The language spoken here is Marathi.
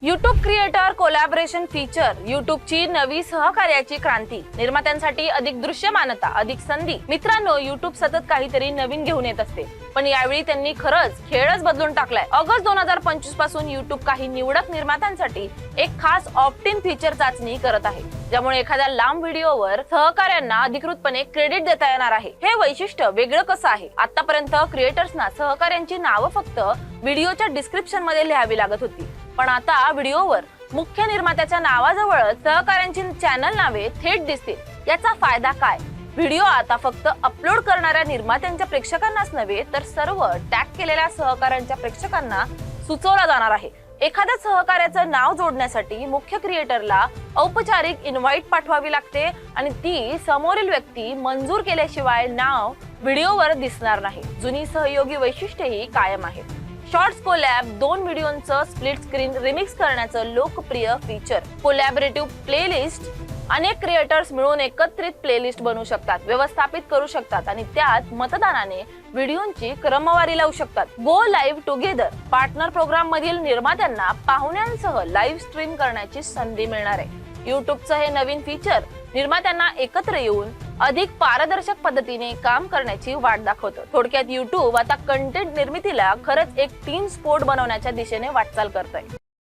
YouTube क्रिएटर कोलॅबोरेशन फीचर यूट्यूबची नवी सहकार्याची क्रांती, निर्मात्यांसाठी अधिक दृश्यमानता, अधिक संधी। मित्रांनो, YouTube सतत काहीतरी नवीन घेऊन येत असते, पण यावेळी त्यांनी खरंच खेळच बदलून टाकलाय। ऑगस्ट 2025 पासून YouTube काही निवडक निर्मात्यांसाठी एक खास ऑप्ट-इन फीचर चाचणी करत आहे, ज्यामुळे एखाद्या लांब व्हिडिओवर सहकार्यांना अधिकृतपणे क्रेडिट देता येणार आहे। हे वैशिष्ट्य वेगळं कसं आहे? आतापर्यंत क्रिएटर्सना सहकार्यांची नावं फक्त व्हिडिओच्या डिस्क्रिप्शन मध्ये लिहावी लागत होती, पण आता व्हिडिओवर मुख्य निर्मात्याच्या नावाजवळच सहकार्यांची चॅनल नावे थेट दिसतील। याचा फायदा काय? व्हिडिओ आता फक्त अपलोड करणाऱ्या निर्मात्यांच्या प्रेक्षकांनाच नव्हे, तर सर्व टॅग केलेल्या सहकार्यांच्या प्रेक्षकांना सुचवला जाणार आहे। एखाद्या सहकार्याचं नाव जोडण्यासाठी मुख्य क्रिएटरला औपचारिक इन्व्हाइट पाठवावी लागते आणि ती समोरील व्यक्ती मंजूर केल्याशिवाय नाव व्हिडिओवर दिसणार नाही। जुनी सहयोगी वैशिष्ट्यही कायम आहे। शॉर्ट्स कोलॅब 2 व्हिडिओंचं स्प्लिट स्क्रीन रिमिक्स करण्याचं लोकप्रिय फीचर। कोलॅबोरेटिव्ह प्लेलिस्ट अनेक क्रिएटर्स मिळून एकत्रित प्लेलिस्ट बनवू शकतात, व्यवस्थापित करू शकतात आणि त्यात मतदानाने व्हिडिओंची क्रमवारी लावू शकतात। Go live together partner program मधील निर्मात्यांना पाहुण्यांसह लाईव्ह स्ट्रीम करण्याची संधी मिळणार आहे। YouTubeचं हे नवीन फीचर निर्मात्यांना एकत्र येऊन अधिक पारदर्शक पद्धतीने काम करण्याची वाट दाखवतं। थोडक्यात YouTube आता कंटेंट निर्मितीला खरंच एक टीम स्पोर्ट बनवण्याच्या दिशेने वाटचाल करतंय।